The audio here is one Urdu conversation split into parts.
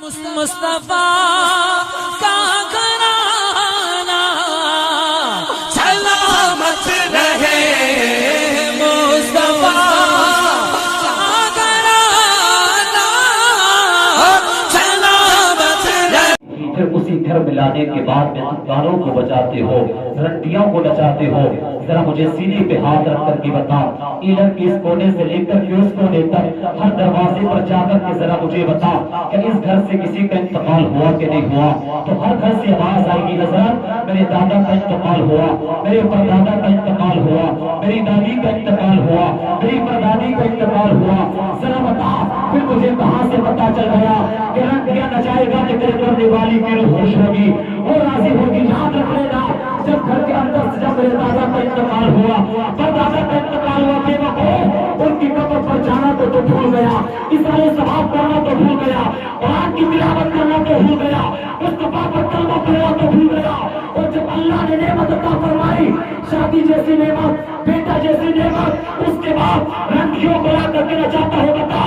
مصطفیٰ کا گھرانہ سلامت رہے، مصطفیٰ کا گھرانہ سلامت رہے۔ پھر اسی گھر میں لانے کے بعد میں انکاروں کو بچاتے ہو، رنڈیوں کو نچاتے ہو، ذرا مجھے سینے پہ ہاتھ رکھ کر کے بتاؤ، ایلن کے اس کونے سے لے کر کے اس کونے تک ہر دروازے پر جا کر کے ذرا مجھے بتاؤ کہ اس گھر سے کسی کا انتقال ہوا کہ نہیں ہوا؟ تو ہر گھر سے آواز آئے گی، حضرت میرے دادا کا انتقال ہوا، میرے پردادا کا انتقال ہوا، میری دادی کا انتقال ہوا، میری پردادی کا انتقال ہوا۔ ذرا بتا پھر مجھے کہاں سے پتا چل گیا کہ رنڈیاں نچائے گا کہ تیرے کرنے والی کی روح خوش ہوگی، وہ راضی ہوگی؟ یاد رکھ لینا، جب گھر کے اندر سے جب میرے دادا کا انتقال ہوا، پردادا کا انتقال ہوا، بے وقوف ان کی قبر پر جانا تو بھول گیا، اصرار ثواب کرنا تو بھول گیا، قرآن کی تلاوت کرنا تو بھول گیا، مصطفیٰ پر کلمہ پڑھنا تو بھول گیا۔ اور جب اللہ نے نعمت عطا فرمائی، شادی جیسی نعمت، بیٹا جیسی نعمت، اس کے بعد رنڈیوں کو لا کر کے نچاتا ہے، بتا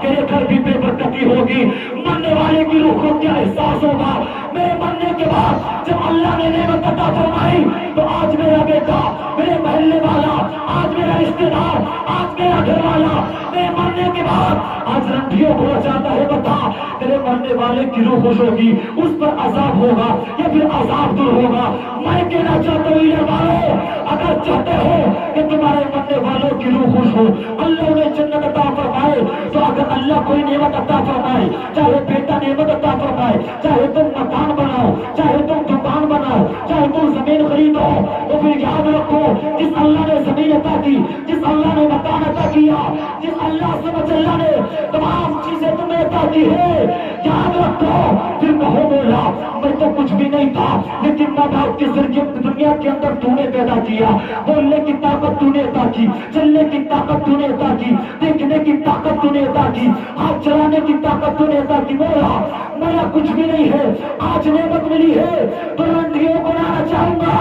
کہ یہ گھر بھی بے برکتی ہوگی، مرنے والے کی روح کو کیا احساس ہوگا؟ میرے مرنے کے بعد جب اللہ نے نعمت عطا فرمائی تو آج میرا بیٹا، میرے محلے والا، آج میرا رشتے دار، آج میرا گھر والا میرے مرنے کے بعد آج رنڈیوں کو نچاتا ہے، بتا تیرے مرنے والے کی روح خوش ہوگی، اس پر عذاب ہوگا یا پھر عذاب دور ہوگا؟ میں کہنا چاہتا ہوں یہ والوں، اگر چاہتے ہو کہ تمہارے مرنے والوں کی روح خوش ہو، اللہ نے جنت عطا فرمائے، تو اگر اللہ کوئی نعمت عطا فرمائے، چاہے بیٹا نعمت عطا فرمائے، چاہے تم مکان بناؤ، چاہے تم دکان بناؤ، چاہے تم زمین خریدو، تو پھر یاد رکھو جس اللہ نے زمین عطا کی، جس اللہ نے مکان عطا کیا، جس اللہ سے اللہ نے تمام چیزیں تمہیں عطا کی ہے، یاد رکھو پھر کہو مولا میں تو کچھ بھی نہیں تھا، لیکن ماں باپ کے ذریعے دنیا کے اندر تو نے پیدا کیا، بولنے کی طاقت تو نے عطا کی، چلنے کی طاقت تو نے عطا کی، دیکھنے کی طاقت تو نے عطا کی، ہاتھ چلانے کی طاقت تو نے عطا کی۔ مولا میرا کچھ بھی نہیں ہے، آج نعمت ملی ہے تو رنڈیوں کو لانا چاہوں گا،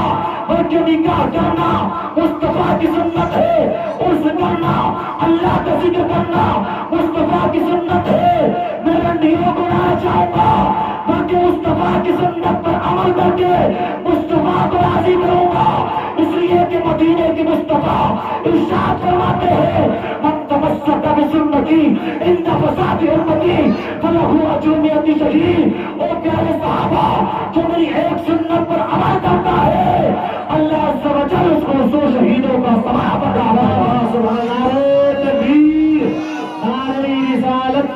بلکہ نکاح کرنا مصطفیٰ کی سنت ہے، عرس کرنا اللہ کا ذکر کرنا مصطفیٰ کی سنت ہے۔ میں رنڈیوں کو لانا چاہوں گا بلکہ مصطفیٰ کی سنت پر عمل کر کے مصطفیٰ کو راضی کروں گا، اس لیے کہ مدینے کے مصطفیٰ ارشاد فرماتے ہیں من تمسک بسنتی عند فساد امتی فلہ اجر مئۃ شہید۔ او پیارے صحابہ، جو میری ایک سنت پر عمل کرتا ہے اللہ عز و جل اس کو 100 شہیدوں کا ثواب عطا فرمائے۔ سبحان اللہ، تکبیر، نعرہ رسالت،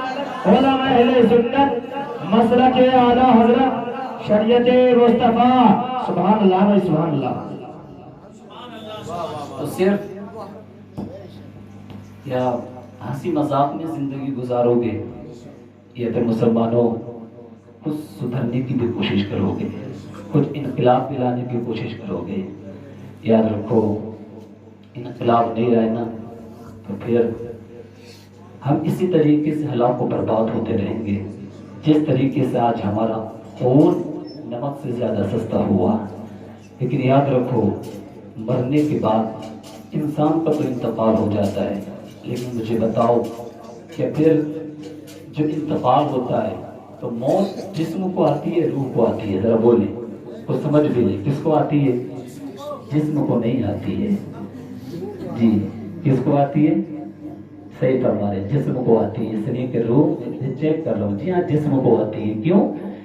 علماء اہل سنت، مسلک اعلیٰ حضرت، شریعت مصطفیٰ، سبحان اللہ سبحان اللہ۔ تو صرف یا ہنسی مذاق میں زندگی گزارو گے یا پھر مسلمانوں کچھ سدھرنے کی بھی کوشش کرو گے، کچھ انقلاب لانے کی کوشش کرو گے؟ یاد رکھو انقلاب نہیں آئے نا تو پھر ہم اسی طریقے سے ہلاک و برباد ہوتے رہیں گے، جس طریقے سے آج ہمارا خون نمک سے زیادہ سستا ہوا۔ لیکن یاد رکھو مرنے کے بعد انسان کا تو انتقال ہو جاتا ہے، لیکن مجھے بتاؤ کہ پھر جو انتقال ہوتا ہے تو موت جسم کو آتی ہے روح کو آتی ہے؟ ذرا بولیں، کچھ سمجھ بھی نہیں، کس کو آتی ہے؟ جسم کو نہیں آتی ہے جی، کس کو آتی ہے؟ صحیح فرما رہے، جسم کو آتی ہے، اس لیے کہ روح چیک کر رہا ہوں، جی ہاں جسم کو آتی ہے۔ کیوں؟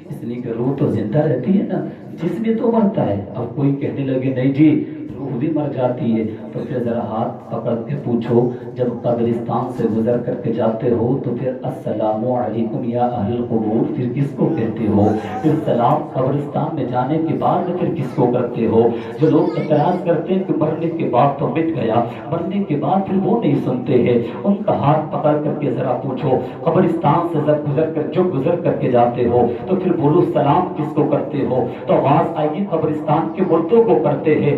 اس لیے کہ روح تو زندہ رہتی ہے نا، جسم تو مرتا ہے۔ اب کوئی کہنے لگے نہیں جی روح بھی مر جاتی ہے، تو پھر ذرا ہاتھ پکڑ کے پوچھو، جب قبرستان سے گزر کر کے جاتے ہو تو پھر السلام علیکم یا اہل القبور پھر کس کو کہتے ہو؟ پھر سلام قبرستان میں جانے کے بعد پھر کس کو کرتے ہو؟ جو لوگ اعتراض کرتے ہیں کہ مرنے کے بعد تو مٹ گیا، مرنے کے بعد پھر وہ نہیں سنتے ہیں، ان کا ہاتھ پکڑ کر کے ذرا پوچھو قبرستان سے جب گزر کر کے جاتے ہو تو پھر بولو سلام کس کو کرتے ہو؟ تو آواز آئے گی قبرستان کے مردوں کو کرتے ہیں،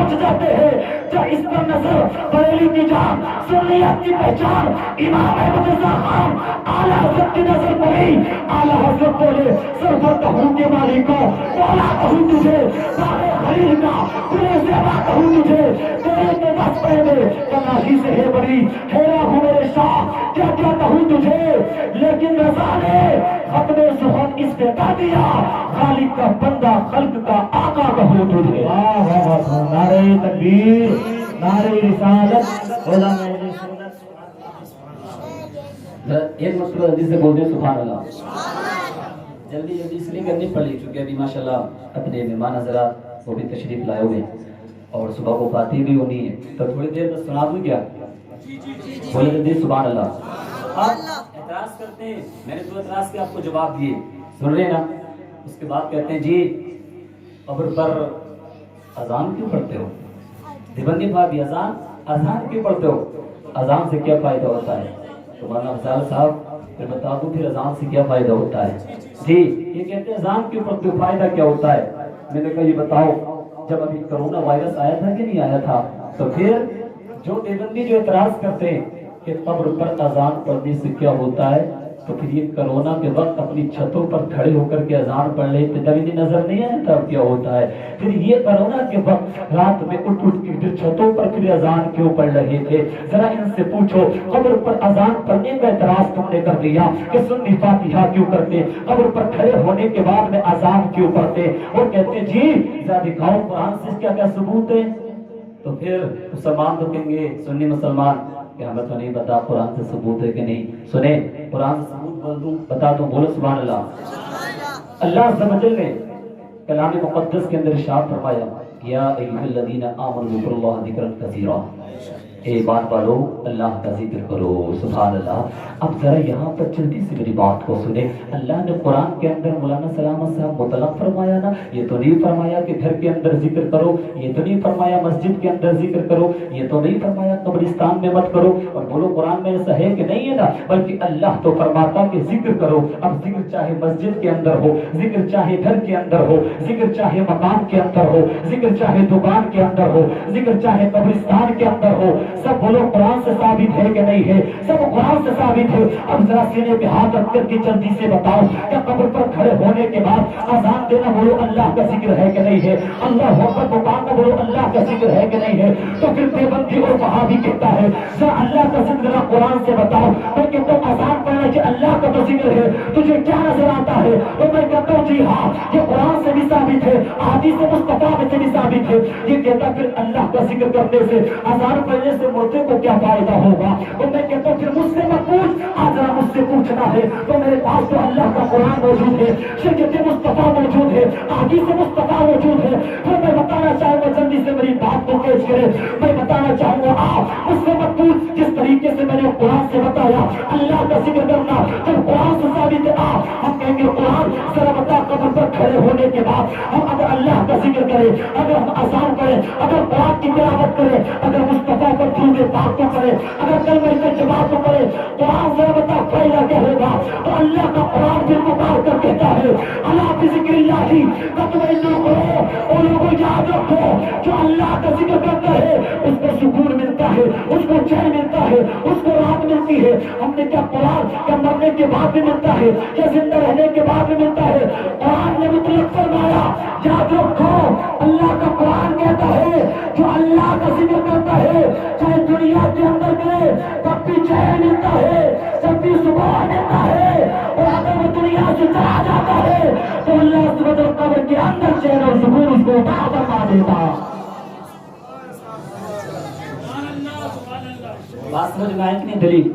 پہنچ جاتے ہیں. جب اس پر نظر بریلی کی جان سنیت کی پہچان امام احمد رضا خان اعلیٰ حضرت کی نظر پڑی. اعلیٰ حضرت بولے سرور کہوں کے مالک کو مولا کہوں تجھے, باغ خلیل کا کلے زیبا کہوں تجھے, تیرے کے بس پہلے تلاشی سے ہے بڑی حیران ہوں میرے شاہ کیا کیا کہوں تجھے. لیکن رضا نے ختم سخن اس پہ کہہ دیا خالق کا بندہ خلق کا آقا کہوں تجھے. نعرہ تکبیر, نعرہ رسالت, علماء ایک مرتبہ جلدی سے بول دیں سبحان اللہ. جلدی جلدی اس لیے کرنی پڑی چونکہ ابھی ماشاءاللہ اپنے مہمان حضرات وہ بھی تشریف لائے ہوئے اور صبح کو باتیں بھی ہونی ہے تو تھوڑی دیر بس سنا دوں کیا؟ بولے جلدی سبحان اللہ. آپ اعتراض کرتے ہیں, میں نے تو اعتراض کیا آپ کو جواب دیے سن رہے نا. اس کے بعد کہتے ہیں جی قبر پر اذان کیوں پڑھتے ہو؟ دیوبندی بھابی اذان کیوں پڑھتے ہو؟ اذان سے کیا فائدہ ہوتا ہے؟ تو مولانا افضال صاحب پھر بتا دوں پھر اذان سے کیا فائدہ ہوتا ہے. جی یہ کہتے ہیں اذان کیوں پڑھتے ہو, فائدہ کیا ہوتا ہے؟ میں نے کہا یہ بتاؤ جب ابھی کرونا وائرس آیا تھا کہ نہیں آیا تھا تو پھر جو دیوبندی جو اعتراض کرتے ہیں کہ قبر پر اذان پڑھنے سے کیا ہوتا ہے تو پھر یہ کرونا کے وقت اپنی چھتوں پر کھڑے ہو کر کے اذان پڑھ لے تو کبھی نظر نہیں آیا تھا کیا ہوتا ہے. پھر یہ کرونا کے وقت رات میں اٹھ کے پھر چھتوں پر پھر اذان کیوں پڑھ رہے تھے؟ ذرا ان سے پوچھو قبر پر اذان پڑھنے کا اعتراض تم نے کر دیا کہ سنی فاتحہ کیوں کرتے, قبر پر کھڑے ہونے کے بعد میں اذان کیوں پڑھتے, اور کہتے جی ذرا دکھاؤ قرآن سے کیا کیا ثبوت ہے. تو پھر مسلمان تو کہیں گے سنی مسلمان کہ ہمیں تو نہیں پتا قرآن سے ثبوت ہے کہ نہیں. سنیں قرآن سے ثبوت بول دوں بتا دوں, بولو سبحان اللہ. اللہ عز و جل نے کلام مقدس کے اندر ارشاد فرمایا یا ایھا الذین آمنوا اذکروا اللہ ذکرا کثیرا, اے ایمان والو اللہ کا ذکر کرو. سبحان اللہ. اب ذرا یہاں پر جلدی سے میری بات کو سنیں. اللہ نے قرآن کے اندر مولانا سلامت صاحب مطلق فرمایا نا, یہ تو نہیں فرمایا کہ گھر کے اندر ذکر کرو, یہ تو نہیں فرمایا مسجد کے اندر ذکر کرو, یہ تو نہیں فرمایا قبرستان میں مت کرو. اور بولو قرآن میں ایسا ہے کہ نہیں ہے نا, بلکہ اللہ تو فرماتا کہ ذکر کرو. اب ذکر چاہے مسجد کے اندر ہو, ذکر چاہے گھر کے اندر ہو, ذکر چاہے مکان کے اندر ہو, ذکر چاہے دکان کے اندر ہو, ذکر چاہے قبرستان کے اندر ہو, سب بولو قرآن سے ثابت ہے کہ نہیں ہے؟ سب قرآن سے ثابت ہے. اب ذرا سینے پہ ہاتھ رکھ کر کے جلدی سے بتاؤ کہ قبر پر کھڑے ہونے کے بعد اذان دینا بولو اللہ کا ذکر ہے کہ نہیں ہے؟ اللہ اکبر پکارنا بولو اللہ کا ذکر ہے کہ نہیں ہے؟ تو پھر دیوبندی اور وہابی کہتا ہے ذرا اللہ کا ذکر ذرا قرآن سے بتاؤ. میں کہتا ہوں اذان پڑھنا کہ اللہ کا تو ذکر ہے, تجھے کیا نظر آتا ہے؟ تو میں کہتا ہوں جی ہاں یہ قرآن سے بھی ثابت ہے, حدیث مصطفیٰ میں سے بھی ثابت ہے. یہ کہتا پھر اللہ کا ذکر کرنے سے اذان پڑھنے سے مردے کو کیا فائدہ ہوگا؟ تو میں کہتا ہوں پھر مجھ سے مت پوچھ, آج ذرا مجھ سے پوچھنا ہے تو میرے پاس تو اللہ کا قرآن موجود ہے, شریعت مصطفیٰ موجود ہے, حدیث مصطفیٰ موجود ہے. پھر میں بتانا چاہوں گا جلدی سے میری بات کو پیش کرے, میں بتانا چاہوں گا آپ مجھ سے مت پوچھ, جس طریقے سے میں نے قرآن سے بتایا اللہ کا ذکر کرنا جب قرآن سے ثابت ہے. ہم کہیں گے قرآن ذرا بتا قبر پر کھڑے ہونے کے بعد ہم اگر اللہ کا ذکر کریں, اگر ہم اذان کریں, اگر قرآن کی تلاوت کریں, اگر مصطفیٰ پر درود پاک کو کریں, اگر کلمہ جواب کو کریں, قرآن ذرا بتا فائدہ کیا ہوگا؟ تو اللہ کا قرآن پھر پکار کر کہتا ہے اللہ بذکر اللہ تطمئن القلوب, اور لوگوں یاد رکھو جو اللہ کا ذکر کرتا ہے اس کو سکون ملتا ہے, اس کو چین ملتا ہے, اس کو راحت ملتی ہے. ہم نے کیا قرآن کیا مرنے کے بعد بھی ملتا ہے, کیا زندہ رہنے کے بعد بھی ملتا ہے؟ قرآن نے مطلق فرمایا یاد رکھو اللہ کا قرآن کہتا ہے جو اللہ کا ذکر کرتا ہے چاہے دنیا کے اندر گئے تب بھی چین ملتا ہے, جب بھی سکون ملتا ہے, اور اگر وہ دنیا سے چلا جاتا ہے تو اللہ سبحانہ قبر کے اندر چین اور سکون اس کو عطا فرما دیتا. بات سمجھ میں آئی کہ نہیں دلیل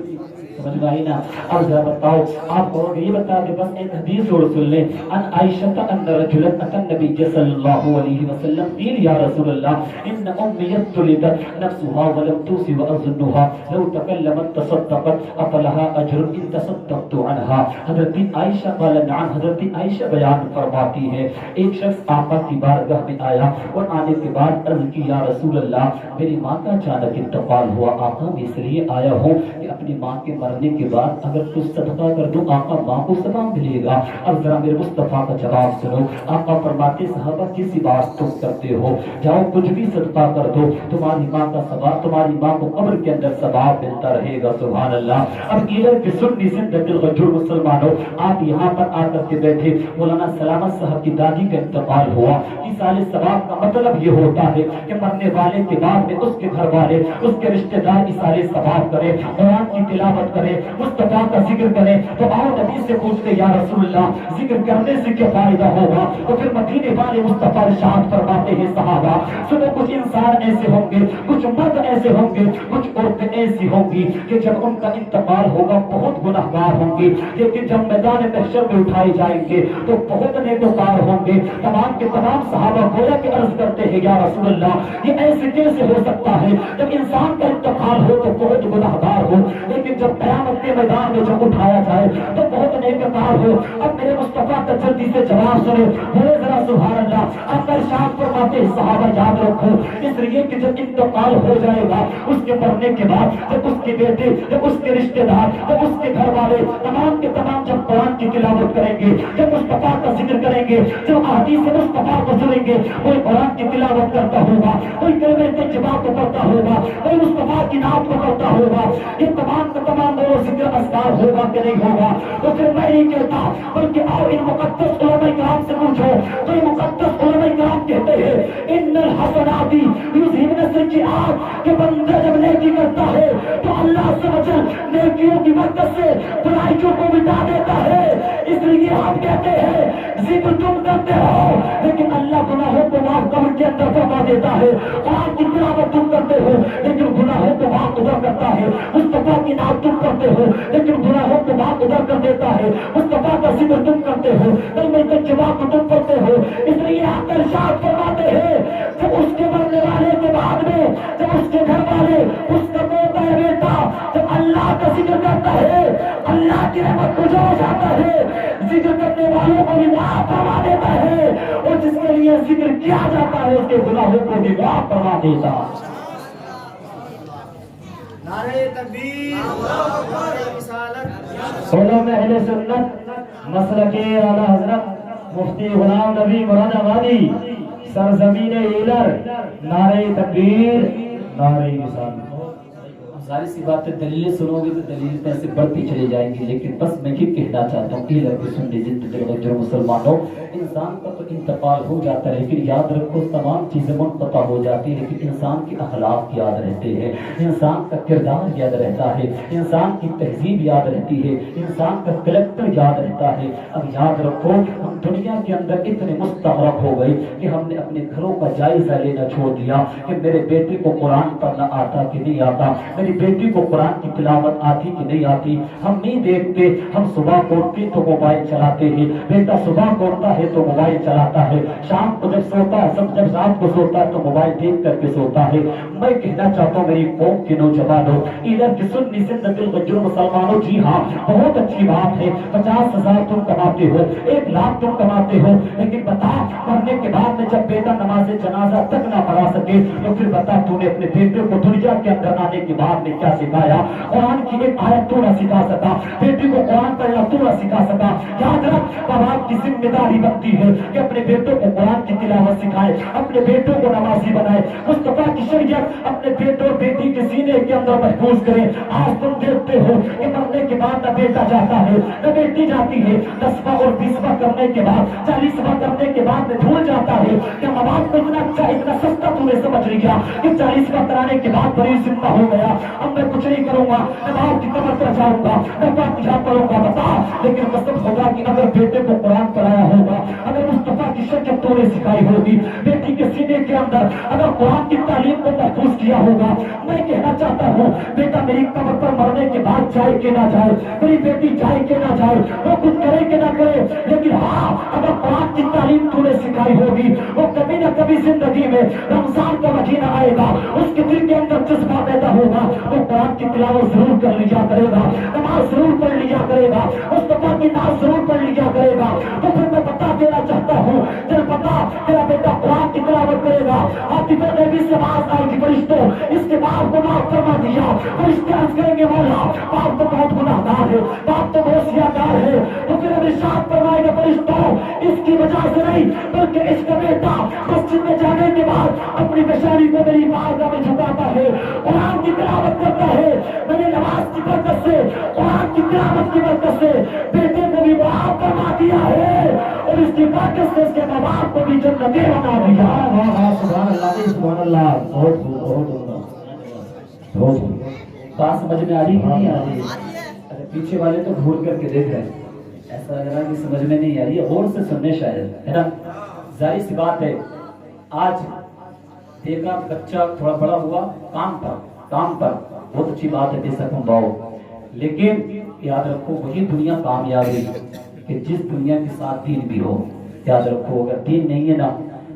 سمجھ میں آئی نا؟ اب ذرا بتاؤ آپ کو یہ بتا دے بس ایک حدیث اور سن لیں. ان عائشہ ان رجلا اتى النبي صلی اللہ علیہ وسلم قیل یا رسول اللہ ان امی ابتلت نفسها ولم توصي واظنها لو تكلمت تصدقت افلها اجر ان تصدقت عنها. حضرت عائشہ قال نعم, حضرت عائشہ بیان فرماتی ہے ایک شخص آقا کی بارگاہ میں آیا اور آنے کے بعد عرض کی یا رسول اللہ میری ماں کا اچانک انتقال ہوا, آقا میں اس لیے آیا ہوں کہ اپنی ماں کے مرنے کے بعد اگر کچھ صدقہ کر دو آقا ماں کو ثواب ملے گا. اب ذرا میرے مصطفیٰ کا جواب سنو. آقا فرماتے صحابہ کسی بات تم کرتے ہو, جاؤ کچھ بھی صدقہ کر دو, تمہاری ماں کا ثواب, تمہاری ماں کو قبر کے اندر ثواب ملتا رہے گا. سبحان اللہ. اب ادھر کی سنی زندگی الغجور مسلمانوں, آپ یہاں پر آ کر کے بیٹھے, مولانا سلامت صاحب کی دادی کا انتقال ہوا. ایصال ثواب کا مطلب یہ ہوتا ہے کہ مرنے والے کے بعد میں اس کے گھر والے, اس کے رشتہ دار ایصال ثواب کرے, قرآن کی تلاوت کرے, مصطفیٰ کا ذکر کرے. تو آؤ نبی سے پوچھتے یا رسول اللہ ذکر کرنے سے کیا فائدہ ہوگا؟ تو پھر مدینے والے مصطفیٰ ارشاد فرماتے ہیں صحابہ سنو, کچھ انسان ایسے ہوں گے, کچھ مرد ایسے ہوں گے, کچھ عورتیں ایسی ہوں گی کہ جب ان کا انتقال ہوگا بہت گنہگار ہوں گی, لیکن جب میدان محشر میں اٹھائے جائیں گے تو بہت نیکوکار ہوں گے. تمام کے تمام صحابہ گویا کہ عرض کرتے ہیں یا رسول اللہ یہ ایسے کیسے ہو سکتا ہے؟ جب انسان کا انتقال ہو تو بہت گنہگار ہو, لیکن جب قیامت کے میدان میں جب اٹھایا جائے تو بہت نیکوکار ہو. اب میرے مصطفیٰ کا جلدی سے جواب سنو, بولے ذرا سبحان اللہ. اب ارشاد فرماتے ہیں صحابہ یاد رکھو, اس لیے کہ جب انتقال ہو جائے گا اس کے مرنے کے بعد, جب اس کے بیٹے, جب اس کے رشتے دار, جب اس کے گھر والے تمام کے تمام جب قرآن کی تلاوت کریں گے, جب مصطفیٰ کا ذکر کریں گے, جب احادیث مصطفیٰ کو سنیں گے, کوئی قرآن کی تلاوت کرتا ہوگا, کوئی کلمہ طیبہ کو کرتا ہوگا, کوئی مصطفیٰ کی نعت کو کرتا ہوگا, یہ تمام کا تمام وہ ذکر اذکار ہوگا کہ نہیں ہوگا؟ تو پھر میں نہیں کہتا بلکہ آؤ ان مقدس علماء کرام سے پوچھو. تو یہ مقدس علماء کرام کہتے ہیں ان الحسنات یذہبن السیئات, کہ بندہ جب نیکی کرتا ہے تو اللہ عز و جل نیکیوں کی برکت سے برائیوں کو مٹا دیتا ہے. اس لیے ہم کہتے ہیں ذکر تم کرتے ہو لیکن اللہ گناہوں کو معاف قبر کے اندر فرما دیتا ہے. قرآن کی تلاوت تم کرتے ہو لیکن گناہوں کو معاف ادھر کرتا ہے. مصطفیٰ کی نعت تم کرتے ہو لیکن گناہوں کو معاف ادھر کر دیتا ہے. مصطفیٰ کا ذکر تم کرتے ہو, کلمہ طیبہ کو تم پڑھتے ہو. اس لیے آپ ارشاد فرماتے ہیں جب اس کے مرنے والے کے بعد میں, جب اس کے گھر والے, اس کا پوتا ہے بیٹا, جب اللہ کا ذکر کرتا ہے اللہ کی رحمت کو جو جاتا ہے, ذکر کرنے والوں کو بھی معاف فرما دیتا ہے, اور جس کے لیے ذکر کیا جاتا ہے اس کے گناہوں کو بھی معاف فرما دیتا. نعرہ تکبیر, نعرہ رسالت. علماء اہل سنت مسلک اعلی حضرت مفتی غلام نبی مراد آبادی سرزمین ایلر, نعرہ تکبیر, نعرہ رسالت. ظاہر سی بات ہے دلیلیں سنو گے تو دلیل میں سے بڑھتی چلی جائیں گی, لیکن بس میں یہ کہنا چاہتا ہوں ایلر کی سنی زندگی الغجور مسلمانوں, انسان کا تو انتقال ہو جاتا ہے لیکن یاد رکھو تمام چیزیں منقطع ہو جاتی ہیں, لیکن انسان کے اخلاق یاد رہتے ہیں, انسان کا کردار یاد رہتا ہے, انسان کی تہذیب یاد رہتی ہے, انسان کا کریکٹر یاد رہتا ہے. اب یاد رکھو ہم دنیا کے اندر اتنے مستغرق ہو گئے کہ ہم نے اپنے گھروں کا جائزہ لینا چھوڑ دیا کہ میرے بیٹے کو قرآن پڑھنا آتا کہ نہیں آتا, میری بیٹی کو قرآن کی تلاوت آتی کہ نہیں آتی. ہم نہیں دیکھتے, ہم صبح کو اٹھتے تو موبائل چلاتے ہیں, بیٹا صبح کو اٹھتا ہے تو موبائل چلاتا ہے, شام کو جب سوتا ہے, جب رات کو سوتا ہے تو موبائل دیکھ کر کے سوتا ہے. میں کہنا چاہتا ہوں میری قوم کے نوجوانوں, ادھر کی سنی زندگی الغجور مسلمانوں, جی ہاں بہت اچھی بات ہے, 50,000 تم کماتے ہو, 1 لاکھ تم کماتے ہو, لیکن بتا مرنے کے بعد میں جب بیٹا نماز جنازہ تک نہ پڑھا سکے تو پھر بتا تو نے اپنے بیٹے کو دنیا کے اندر آنے کے بعد میں کیا سکھایا؟ قرآن کی ایک آیت تو نہ سکھا سکا, بیٹی کو قرآن پڑھنا تو نہ سکھا سکا. یاد رکھ باپ کی ذمہ داری بنتی ہے کہ اپنے بیٹوں کو قرآن کی تلاوت سکھائے, اپنے بیٹوں کو نمازی بنائے, مصطفیٰ کی شریعت اپنے بیٹوں اور بیٹی کے سینے کے اندر محفوظ کرے. آج تم دیکھتے ہو کہ مرنے کے بعد نہ بیٹا جاتا ہے نہ بیٹی جاتی ہے, 10واں اور 20واں کرنے کے بعد, 40واں کرنے کے بعد میں بھول جاتا ہے کہ ماں باپ کو اتنا اچھا اتنا سستا تم نے سمجھ لیا کہ 40واں کرانے کے بعد بڑی ذمہ ہو گیا, اب میں کچھ نہیں کروں گا, میں باپ کی قبر پر جاؤں گا, میں باپ کی کروں گا. بتا لیکن قسم ہوگا کہ اگر بیٹے کو قرآن پڑھایا ہوگا, اگر مصطفیٰ کی شریعت تو نے سکھائی ہوگی, بیٹی کے سینے کے اندر اگر قرآن کی تعلیم کو محفوظ کیا ہوگا, میں کہنا چاہتا ہوں بیٹا میری قبر پر مرنے کے بعد جائے کہ نہ جائے, میری بیٹی جائے کہ نہ جائے, وہ کچھ کرے کہ نہ کرے, لیکن ہاں اگر قرآن کی تعلیم تو نے سکھائی ہوگی, وہ کبھی نہ کبھی زندگی میں رمضان کا مہینہ آئے گا, اس کے دل کے اندر جذبہ پیدا ہوگا, وہ قرآن کی تلاوت ضرور کر لیا کرے گا, نماز ضرور پڑھ لیا کرے گا, مصطفیٰ کی نعت ضرور پڑھ لیا کرے گا. تو پھر میں بتا دینا چاہتا ہوں جب بتا تیرا بیٹا قرآن کی تلاوت کرے گا، عاطفہ غیبی سے آواز آئے گی فرشتوں اس کے باپ کو معاف فرما دیا، فرشتے عرض کریں گے مولا باپ تو بہت گناہگار ہے، باپ تو بہت سیاہگار ہے، تو پھر اب ارشاد فرمائے گا فرشتوں اس کی وجہ سے نہیں بلکہ اس کا بیٹا مسجد میں جانے کے بعد اپنی پیشانی کو میری بارگاہ میں جھکاتا ہے، قرآن کی تلاوت کرتا ہے، میں نے نماز کی برکت سے قرآن کی تلاوت کی برکت سے بیٹے کو بھی معاف فرما دیا ہے اور اس کی برکت سے اس کے ماں باپ کو بھی جنتی بنا دیا۔ سبحان اللہ سبحان اللہ، بہت بات سمجھ میں آ رہی کہ نہیں آ رہی؟ اچھا پیچھے والے تو گھور کر کے دیکھ رہے ہیں، ایسا لگ رہا ہے کہ سمجھ میں نہیں آ رہی ہے، غور سے سننے شاید ہے نا۔ ظاہر سی بات ہے آج دیکھا بچہ تھوڑا بڑا ہوا کام پر بہت اچھی بات ہے، بے سکوں باؤ، لیکن یاد رکھو وہی دنیا کامیاب ہے کہ جس دنیا کے ساتھ دین بھی ہو۔ یاد رکھو اگر دین نہیں ہے نا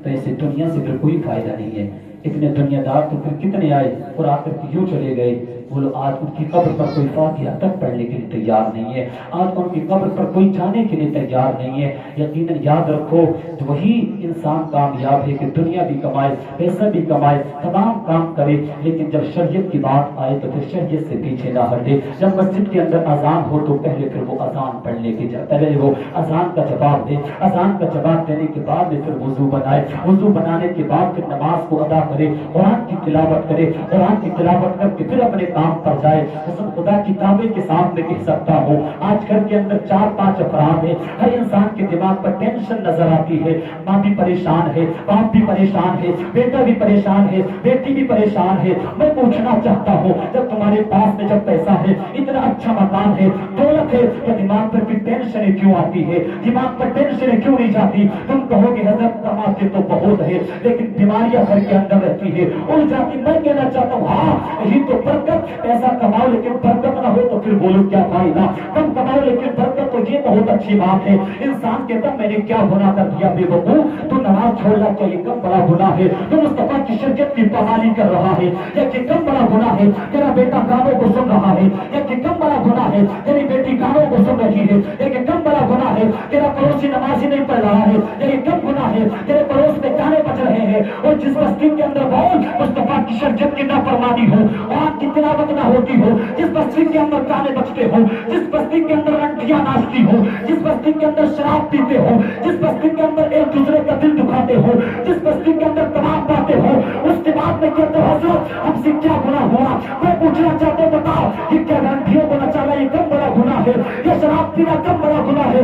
تو ایسے دنیا سے پھر کوئی فائدہ نہیں ہے۔ اتنے دنیا دار تو پھر کتنے آئے اور آ کر کے یوں چلے گئے، وہ لوگ آج ان کی قبر پر کوئی فاتحہ تک پڑھنے کے لیے تیار نہیں ہے، آج ان کی قبر پر کوئی جانے کے لیے تیار نہیں ہے۔ یقیناً یاد رکھو وہی انسان کامیاب ہے کہ دنیا بھی کمائے، پیسہ بھی کمائے، تمام کام کرے، لیکن جب شریعت کی بات آئے تو پھر شریعت سے پیچھے نہ ہٹے۔ جب مسجد کے اندر اذان ہو تو پہلے پھر وہ اذان پڑھنے کی پہلے وہ اذان کا جواب دے، اذان کا جواب دینے کے بعد میں پھر وضو بنائے، وضو بنانے کے بعد پھر نماز کو ادا کرے، قرآن کی تلاوت کرے، قرآن کی تلاوت کر کے پھر اپنے کام پر جائے۔ قسم خدا کی کعبے کے سامنے کہہ سکتا ہوں آج گھر کے اندر 4-5 افراد ہیں، ہر انسان کے دماغ پر ٹینشن نظر آتی ہے، ماں بھی پریشان ہے، باپ بھی پریشان ہے، بیٹا بھی پریشان ہے، بیٹی بھی پریشان ہے۔ میں پوچھنا چاہتا ہوں جب تمہارے پاس میں جب پیسہ ہے، اتنا اچھا مکان ہے، دولت ہے، تو دماغ پر بھی ٹینشنیں کیوں آتی ہے؟ دماغ پر ٹینشنیں کیوں نہیں جاتی؟ تم کہو گے حضرت کماتے تو بہت ہے لیکن بیماریاں گھر کے اندر رہتی ہے، الجھ جاتی۔ میں کہنا چاہتا ہوں ہاں یہی تو برکت، پیسہ کماؤ لیکن برکت نہ ہو تو پھر بولو کیا فائدہ، کم کماؤ لیکن برکت، تو یہ بہت اچھی بات ہے۔ انسان کہتا میں نے کیا گناہ کر دیا بے وقوف، تو نماز چھوڑنا چاہیے، کم بڑا گناہ ہے، تو مصطفیٰ کی شریعت کی پامالی کر رہا ہے، یا کہ کم بڑا گناہ ہے تیرا بیٹا گانوں کو سن رہا ہے، یا کہ کم بڑا گناہ ہے تیری بیٹی گانوں کو سن رہی ہے، یا کہ کم بڑا گناہ ہے تیرا پڑوسی نمازی نہیں پڑھ رہا ہے، یا کہ کم گناہ ہے تیرے پڑوس میں گانے بج رہے ہیں، اور جس مسجد کے اندر بول مصطفیٰ کی شریعت کی نافرمانی ہو، قرآن کی تلاوت نہ ہوتی ہو، جس مسجد کے اندر گانے بجتے ہو، جس مسجد کے اندر انٹیاں ناچتی ہو، جس مسجد کے اندر شراب پیتے ہو، جس مسجد کے اندر ایک دوسرے کا دل دکھاتے ہو، جس مسجد کے اندر تمام باتیں ہو، اس کے بعد میں کہتے ہو حضرت ہم سے کیا گناہ ہوا؟ میں پوچھنا چاہتا ہوں بتاؤ یہ کیا گھنٹیوں کو نچانا یہ کم بڑا گناہ ہے، یہ شراب پینا کم بڑا گناہ ہے؟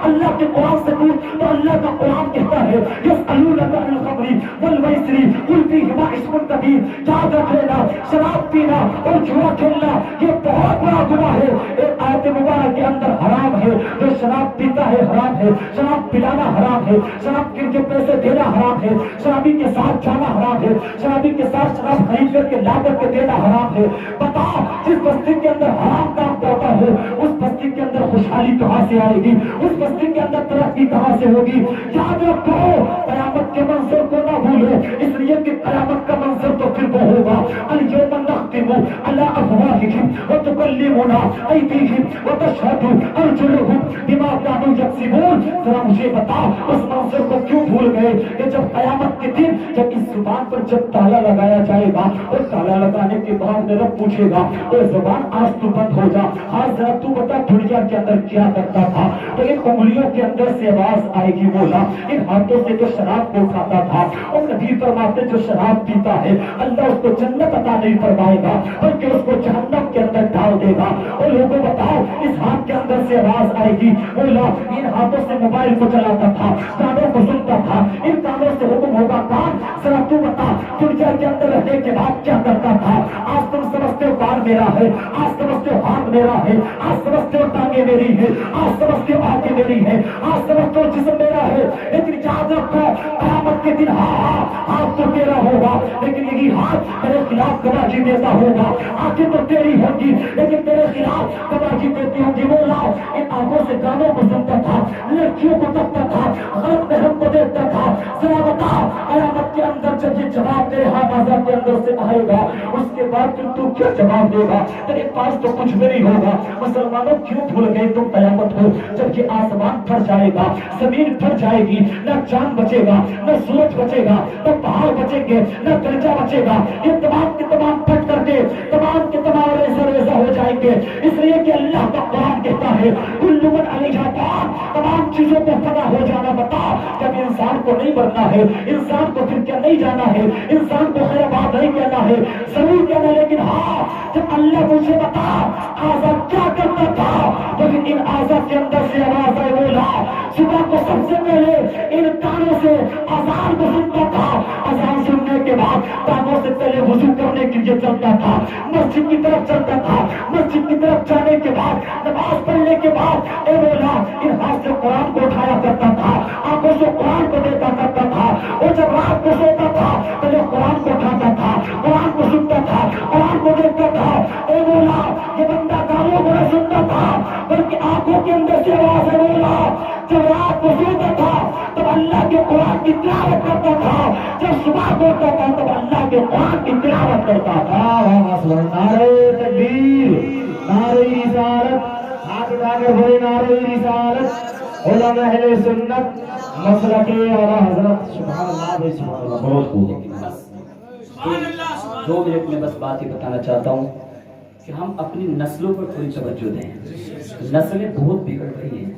اللہ کے قرآن سے پوچھ تو اللہ کا قرآن کہتا ہے یسألونک عن الخمر والمیسر قل فیہما اسم کبیر، یاد رکھ لینا شراب پینا اور جوا کھیلنا یہ بہت بڑا گناہ ہے۔ ایک آیت مبارک کے اندر حرام ہے، جو شراب پیتا ہے حرام ہے، شراب پلانا حرام ہے، شراب کے پیسے دینا حرام ہے، شرابی کے ساتھ جانا حرام ہے، شرابی کے ساتھ شراب خرید کر کے لا کر کے دینا حرام ہے۔ بتاؤ جس بستی کے اندر حرام کام کرتا ہو اس بستی کے اندر خوشحالی کہاں سے آئے گی؟ اس بستی کے اندر ترقی کہاں سے ہوگی؟ یاد رکھو قیامت کے منظر کو نہ بھولو، اس لیے کہ قیامت کا منظر تو پھر وہ ہوگا الیوم نختم علی افواہہم وتکلمنا ایدیہم وتشہد ارجلہم بما کانوا یکسبون۔ ذرا مجھے بتاؤ اس منظر کو کیوں بھول گئے کہ جب قیامت کے دن جب اس زبان پر جب تالا لگایا جائے گا اور تالا لگانے کے بعد رب پوچھے گا اور زبان آج تو بند ہو جا، ہاں ذرا تو بتا دنیا کے اندر کیا کرتا تھا؟ تو ان انگلیوں کے اندر سے آواز آئے گی مولا ان ہاتھوں سے جو شراب کو کھاتا تھا، اور نبی فرماتے جو شراب پیتا ہے اللہ اس کو جنت عطا نہیں فرمائے گا بلکہ اس کو جہنم کے اندر ڈال دے گا۔ اور لوگوں بتاؤ اس ہاتھ کے اندر سے آواز آئے گی مولا ان ہاتھوں سے موبائل کو چلاتا تھا، گانوں کو سنتا تھا، ان کانوں سے حکم ہوگا کان، ذرا تو بتا دنیا کے اندر رہنے کے بعد کیا کرتا تھا؟ آج تم سمجھتے ہو کان میرا ہے، آج سمجھتے ہو ہاتھ میرا ہے، آج سمجھتے ہو ٹانگیں میری ہے، آج سمجھتے ہو آنکھیں میری ہے، آج سمجھتے ہو جسم میرا ہے، لیکن یاد رکھو قیامت کے دن ہاتھ تو تیرا ہوگا لیکن یہی ہاتھ تیرے خلاف گواہی دیتا ہوگا، آنکھیں تو تیری ہوں گی لیکن تیرے خلاف گواہی دیتی ہوں گی۔ مولا ان آنکھوں سے گانوں کو سنتا تھا، لڑکیوں کو تکتا تھا، غلط فہم کو دیکھتا تھا، ذرا بتا قیامت کے اندر بعد جب یہ جواب تیرے حافظہ کے اندر سے آئے گا اس کے بعد پھر تو کیا جواب دے گا؟ تیرے پاس تو کچھ بھی نہیں ہوگا۔ مسلمانوں کیوں بھول گئے تم قیامت ہو؟ جب یہ آسمان پھٹ جائے گا، زمین پھٹ جائے گی، نہ چاند بچے گا، نہ سورج بچے گا، نہ پہاڑ بچیں گے، نہ درجہ بچے گا، یہ تمام کے تمام پھٹ کر کے تمام کے تمام ریزہ ریزہ ہو جائیں گے۔ اس لیے کہ اللہ کا قرآن کہتا ہے کل من علیہا فان، تمام چیزوں کو فنا ہو جانا بتا۔ جب انسان کو نہیں مرنا ہے، انسان کو پھر کیا نہیں جانا ہے، انسان کو خیر بات نہیں کہنا ہے، ضرور کہنا، لیکن ہاں جب اللہ مجھے بتا آزاد کیا کرتا تھا تو پھر ان آزاد کے اندر سے آواز آئے بولا صبح کو سب سے پہلے ان کانوں سے اذان کو سنتا تھا، اذان سننے کے بعد کانوں سے پہلے وضو کرنے کے لیے چلتا تھا، مسجد کی طرف چلتا تھا، مسجد کی طرف جانے کے بعد نماز پڑھنے کے بعد اے مولا ان ہاتھ سے قرآن کو اٹھایا کرتا تھا، آنکھوں سے قرآن کو دیکھا کرتا تھا، اور جب رات کو سوتا تھا پہلے قرآن کو اٹھاتا تھا، قرآن کو سنتا تھا، قرآن کو دیکھتا تھا۔ اے مولا یہ بندہ کانوں کو نہ سنتا تھا بلکہ آنکھوں کے اندر سے آواز ہے مولا جب رات کو سوتا تھا تب اللہ کے قرآن کی تلاوت کرتا تھا، جب صبح کو اٹھتا تھا تب اللہ کے قرآن کی تلاوت کرتا تھا۔ نعرہ تکبیر، نعرہ رسالت، ہاتھ اٹھا کر بولے نعرہ رسالت، علماء اہل سنت مسلک اعلیٰ حضرت۔ سبحان اللہ، سبحان اللہ، بہت خوب۔ دو منٹ میں بس بات یہ بتانا چاہتا ہوں کہ ہم اپنی نسلوں پر تھوڑی توجہ دیں۔ نسلیں بہت بگڑ رہی ہیں،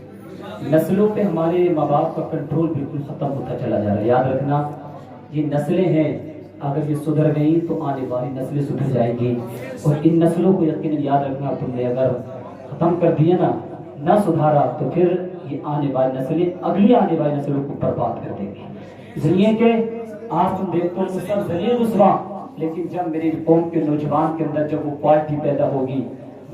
نسلوں پہ ہمارے ماں باپ کا کنٹرول بالکل ختم ہوتا چلا جا رہا ہے۔ یاد رکھنا یہ نسلیں ہیں، اگر یہ سدھر گئیں تو آنے والی نسلیں سدھر جائیں گی، اور ان نسلوں کو یقیناً یاد رکھنا تم نے اگر ختم کر دیا نا، نہ سدھارا تو پھر یہ آنے والی نسلیں اگلی آنے والی نسلوں کو برباد کر دیں گی۔ اس لیے کہ آج تم دیکھتے ہو سب ذلیل رسوا، لیکن جب میری قوم کے نوجوان کے اندر جب وہ کوالٹی پیدا ہوگی،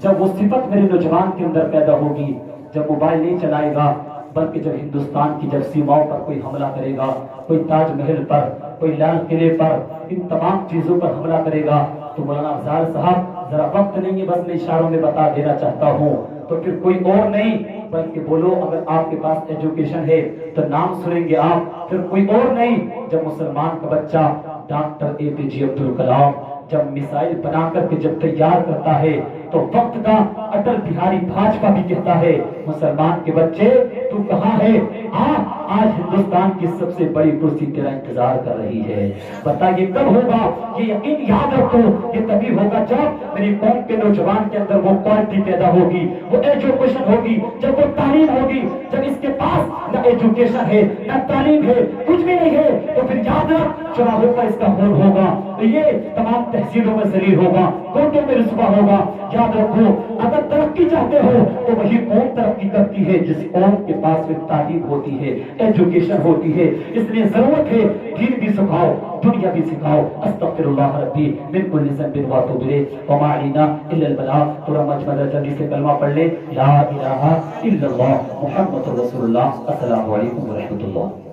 جب وہ صفت میرے نوجوان کے اندر پیدا ہوگی، جب موبائل نہیں چلائے گا بلکہ جب ہندوستان کی جب سیماؤں پر کوئی حملہ کرے گا، کوئی تاج محل پر، کوئی لال قلعے پر، ان تمام چیزوں پر حملہ کرے گا، تو مولانا افضال صاحب ذرا وقت نہیں ہے، بس میں اشاروں میں بتا دینا چاہتا ہوں، تو پھر کوئی اور نہیں بلکہ بولو اگر آپ کے پاس ایجوکیشن ہے تو نام سنیں گے آپ، پھر کوئی اور نہیں، جب مسلمان کا بچہ ڈاکٹر اے پی جے عبد الکلام جب میسائل بنا کر کے جب تیار کرتا ہے تو وقت کا اٹل بہاری بھاجپا بھی کہتا ہے مسلمان کے بچے تو کہاں ہے؟ ہاں آج ہندوستان کی سب سے بڑی کرسی تیرا انتظار کر رہی ہے، بتا یہ کب ہوگا؟ یہ یقین یاد رکھو، یہ تبھی ہوگا جب میری قوم کے نوجوان کے اندر وہ کوالٹی پیدا ہوگی، وہ ایجوکیشن ہوگی، جب وہ تعلیم ہوگی۔ جب اس کے پاس نہ ایجوکیشن ہے نہ تعلیم ہے، کچھ بھی نہیں ہے، تو پھر یاد رکھ چراہوں کا اس کا خون ہوگا، یہ تمام تحصیلوں میں ذلیل ہوگا، کوٹوں میں رسوا ہوگا۔ یاد رکھو اگر ترقی چاہتے ہو تو وہی قوم ترقی کرتی ہے جس قوم کے پاس میں تعلیم ہوتی ہے، ایجوکیشن ہوتی ہے۔ اس لیے ضرورت ہے دین بھی سکھاؤ، دنیا بھی سکھاؤ۔ استغفر اللہ ربی من کل ذنب واتوب الیہ وما علینا الا البلاغ۔ پورا مجمع جلدی سے کلمہ پڑھ لے، لا الہ الا اللہ محمد رسول اللہ۔ السلام علیکم ورحمۃ اللہ۔